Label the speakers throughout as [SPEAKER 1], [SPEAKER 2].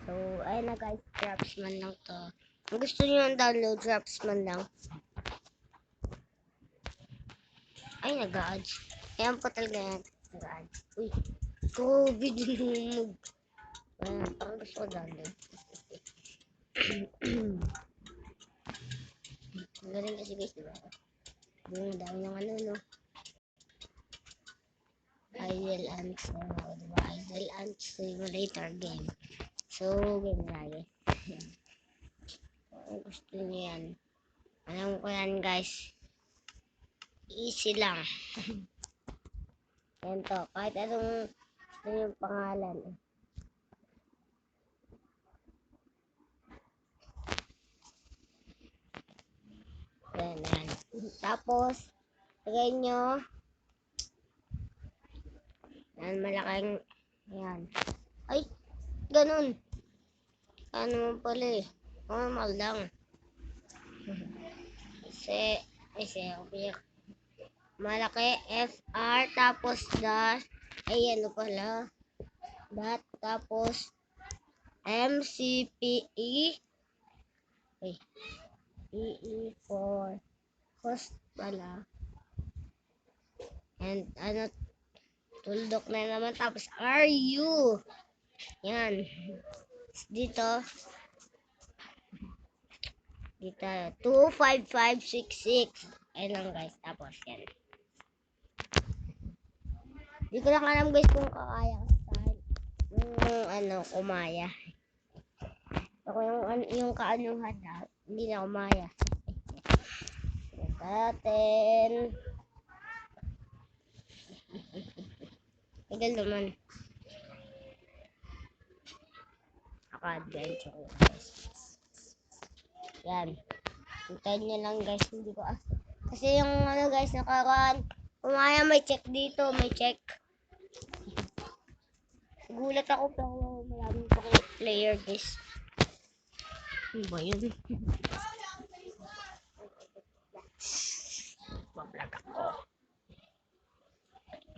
[SPEAKER 1] So, ayun na guys, Dropsman lang to. Kung gusto nyo yung download, Dropsman lang. Ay, nag-ads. Ayan po talaga yan. Nag-ads. Uy, COVID lumog. Ayan, parang gusto ko download. Galing kasi guys, diba? Yung dami ng ano, no? Idle Ants, diba? Idle Ants Simulator game. So, game lagi. Kung gusto nyo yan. Alam ko yan guys. Easy lang. Yan to. Kahit anong gusto nyo yung pangalan. Yan, yan. Tapos, lagay nyo. Yan, malaking. Yan. Ay, ganun. Ano mo pala eh. Normal lang. Kasi, malaki FR tapos dash. Ay, ano pala. Dot tapos MCPE. Ay, EE for host pala. And ano, tuldok na naman tapos RU. Yan. Dito 25566. Ayun lang guys. Tapos yan. Hindi ko lang alam guys kung kakaya ko yung ano, kumaya. Ako yung kaanuhan na, hindi na kumaya. Natin. Tagal naman. Naka-adventure guys. Yan. Hintayin nyo lang guys. Hindi ko kasi yung ano guys, nakaraan. Kumaya may check dito. May check. Gulat ako pero maraming pa player guys. Ano ba yun? Mablog ako.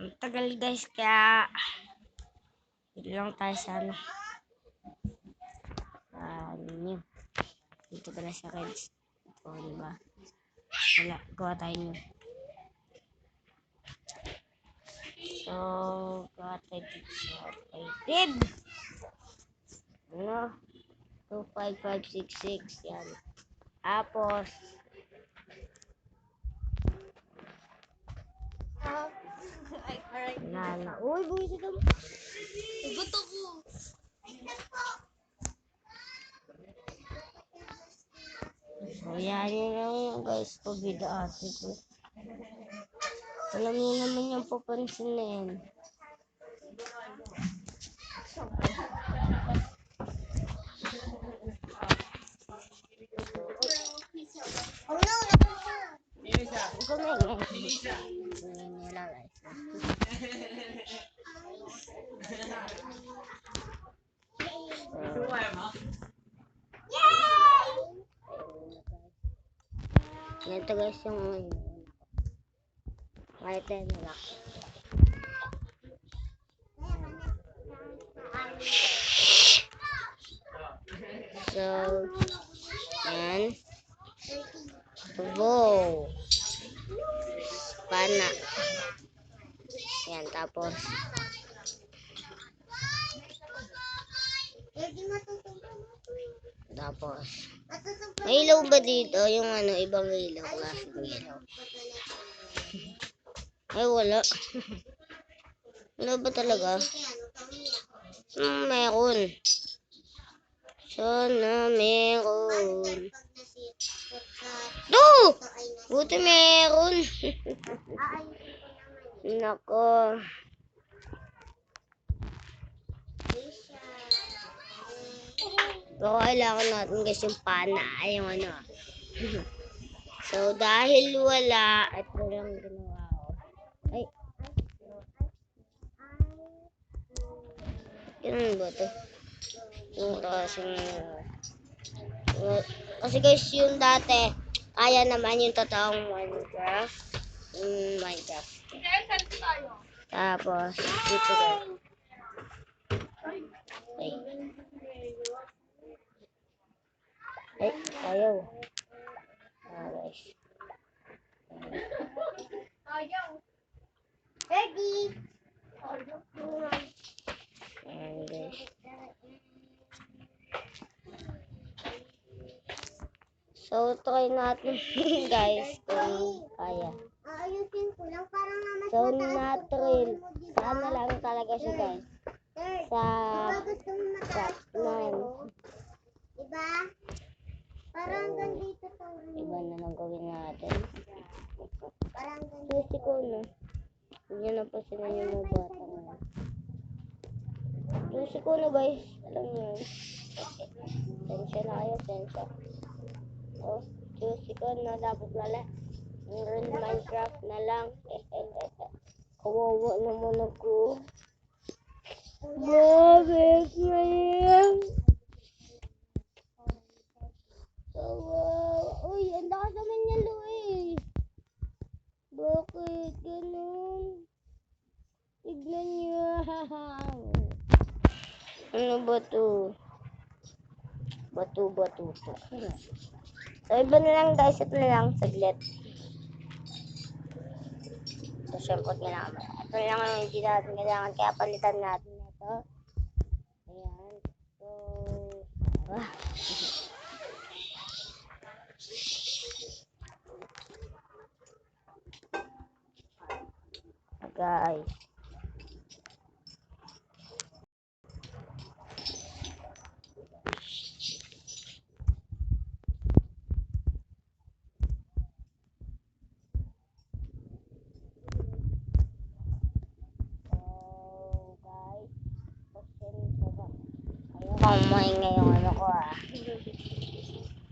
[SPEAKER 1] Ang tagal guys kaya dito lang tayo sa ano. New. Dito pala sa Reds. Ito diba? Wala. Gawa tayo new. So, gawa tayo dito sa creative. Ano? 25566. Yan. Tapos na. Uy, buwisit ako. Buto ko. So, yan yun guys. Pabida ate ko. Alam niyo naman yung papansin na yan. Oh no! Ito guys yung kahit na lang. So, yan. Wow. Pana. Yan, tapos may ilaw ba dito? Yung ano, ibang ilaw, klaseng ilaw. Ay, wala. Wala ba talaga? Meron. Sana meron. Do! Buti meron. Nako. Pero kailangan natin guys yung pana. Ay, yung ano. So, dahil wala, ito lang ginawa ko. Ay. Ganun ba ito? Yung kasing kasi guys yung dati kaya naman yung totoong Minecraft. Minecraft. Tapos dito guys. Ay. Ay, ayaw. Guys.
[SPEAKER 2] Ready?
[SPEAKER 1] Ayan, guys. So, try natin guys kung kaya.
[SPEAKER 2] Ayusin ko lang parang mas
[SPEAKER 1] So,
[SPEAKER 2] mataas
[SPEAKER 1] natural.
[SPEAKER 2] mo, diba?
[SPEAKER 1] Sana lang talaga siya guys. Sa,
[SPEAKER 2] Diba gusto mo mataas tuloy mo? Diba? Parang hanggang dito tuloy mo.
[SPEAKER 1] iba na lang gawin natin.
[SPEAKER 2] Parang hanggang
[SPEAKER 1] Susi ko na. Hindi na pa sila yung mga bata ngayon. Susi ko na guys. Alam niyo yun. Tensya na kayo, tensya. Oh, susi ko na dapat lala. Meron Minecraft na lang. Kawawa naman ako. Bakit ngayon? Kawawa. Uy, ang lakas naman niya, Luis. Bakit ganun? Tignan niyo. Ano ba to? Bato-bato to. So, iba na lang guys. Ito na lang. Saglit. So, syempre, kailangan. Ito na lang ang hindi natin kailangan. Kaya palitan natin ito. Ayan. So, guys. Kung maingay yung ano ko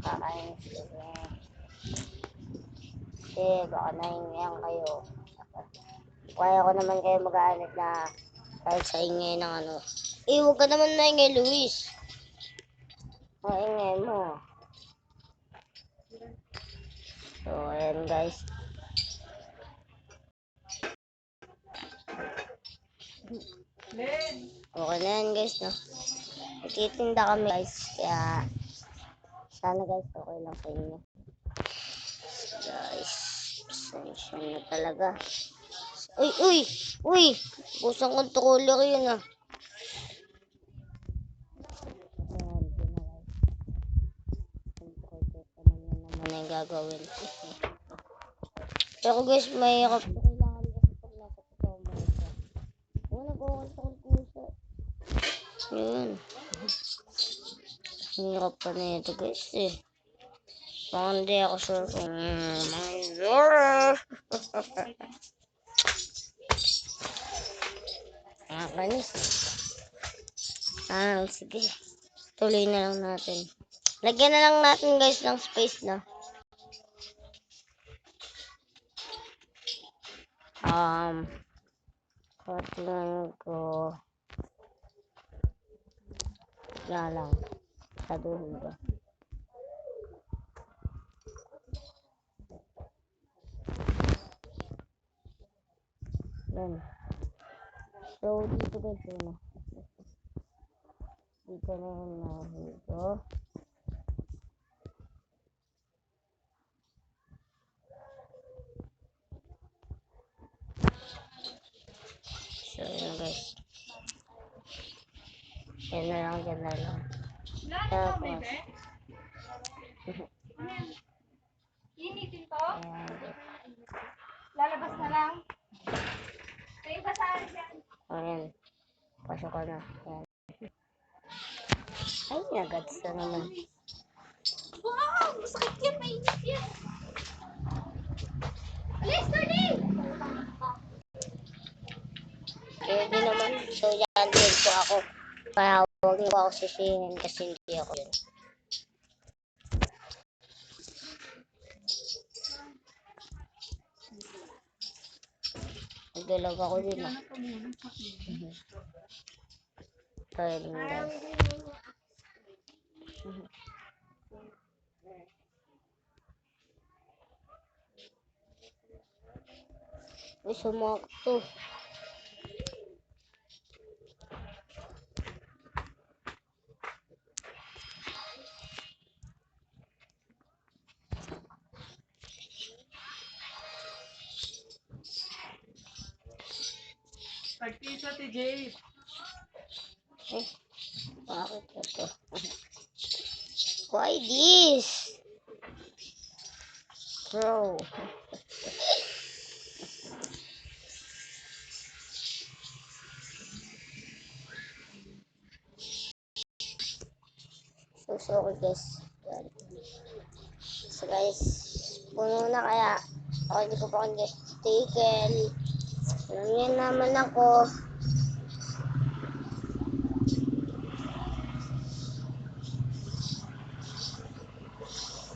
[SPEAKER 1] kakainis ko kasi baka naingayan kayo. Kaya ko naman kayo mag-aanit na kahit sa ingay ng ano. Huwag ka naman naingay, Luis. Maingay mo. So ayan guys. Okay na yan guys, no? Nagtitinda kami guys, kaya sana guys okay lang sa inyo. Guys, pasensya na talaga. Uy, uy, uy! Kusang controller yun Ayan, guys. Controller naman yung gagawin. Pero guys, mahirap. Kailangan kasi pag nasa kasama ito. Nag-control kusa. Yun. Hirap pa na ito guys Parang hindi ako sure kung nakakanis. Sige. Tuloy na lang natin. Lagyan na lang natin guys ng space na. Katulan ko. Na lang. Saduhin ko. Yan. So, dito guys yun Dito na yun dito. So, yun guys. Yan na lang, yan na lang. Tapos.
[SPEAKER 2] Initin to? Lalabas na lang. May basahan dyan.
[SPEAKER 1] Ayan. Pasok ko na. Ayan. Ay, nagats na naman.
[SPEAKER 2] Wow! Masakit yan! Mainit yan! Alis, Tony!
[SPEAKER 1] Hindi naman. So, yan din po ako. Kaya huwag niyo ako sisihin kasi hindi ako yun. Nagdalag ako din Kaya din guys. Uy, sumakto.
[SPEAKER 3] Tagtisa ti Jade.
[SPEAKER 1] Eh, bakit ito? Why this? Bro. So sorry guys. Yan. So guys, puno na kaya ako hindi ko pa guys taken. Alam naman ako.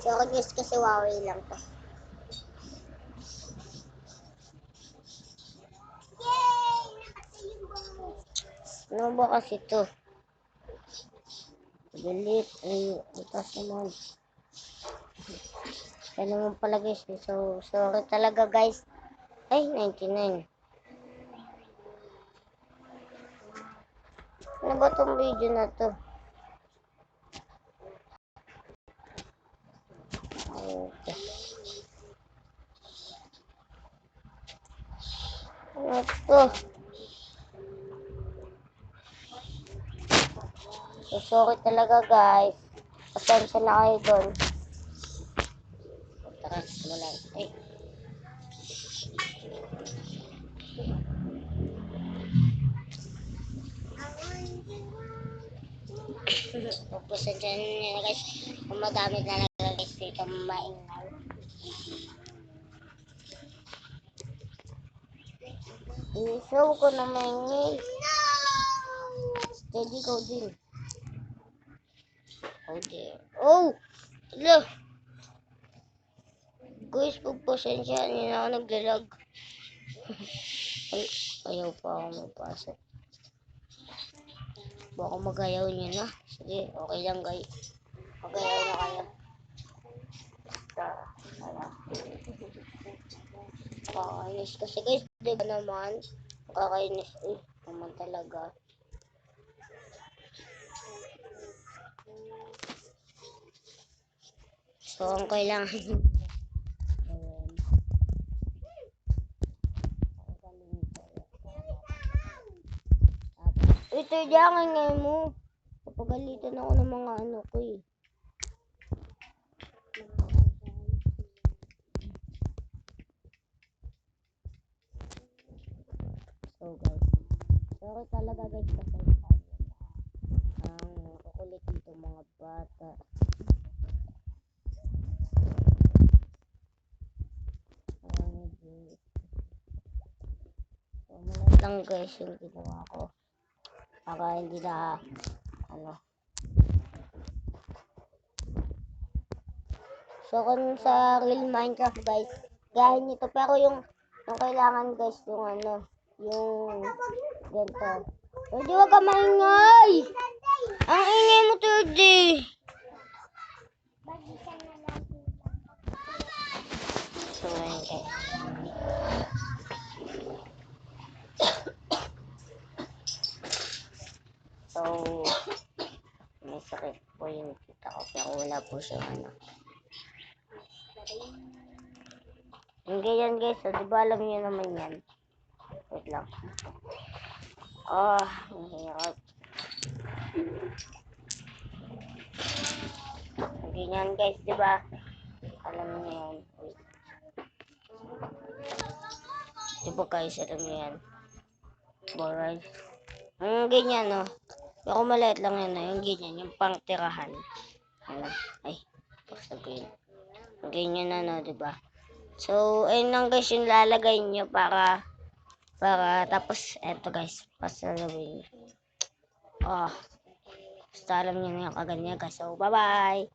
[SPEAKER 1] So ako guys kasi Huawei lang to. Ano ba kasi to? Delete. Ay, itas naman. Kaya naman pala guys. So sorry talaga guys. Ay, 99. Ano ba tong video na to? Okay. Ano to? So sorry talaga guys. Pasensya na kayo doon. Tara, wala. Ay. Pasensya na guys. Kung madami talaga guys dito maingay. I-show ko na maingay. Steady ko din. Oh dear. Oh! Hello! Guys, pagpasensya niyo na ako naglalag. Ay, ayaw pa ako magpasok. Baka magayaw niyo na. Sige, okay lang guys. Magayaw na kayo. Kakainis kasi guys, di ba naman? Kakainis. Uy, naman talaga. So, ang kailangan ito diyan ngayon mo. Papagalitan ako ng mga ano ko eh. So guys, sorry talaga guys kasi ang kukulit dito mga bata. So malat lang guys yung ginawa ko. Para hindi na ano. So kung sa real Minecraft guys, gahin nito pero yung kailangan guys yung ano, yung ganito. Hindi wag ka maingay! Ang ingay mo today! So ayun guys. So may sakit po yung kita ko pero wala po siya ano. Yung ganyan guys, so, diba alam niyo naman yan. Wait lang. Ang hirap. Yung ganyan guys, diba? Alam niyo yan. Wait. Diba guys, alam niyo yan. Alright. Yung ganyan, no? Pero maliit lang yan, no? Yung ganyan, yung pangtirahan. Ano? Ay, sabihin. Yung ganyan na, no? Diba? So, ayun lang guys yung lalagay nyo para tapos, eto guys, pasalawin nyo. Basta alam nyo na yung kaganyan guys. So, bye-bye!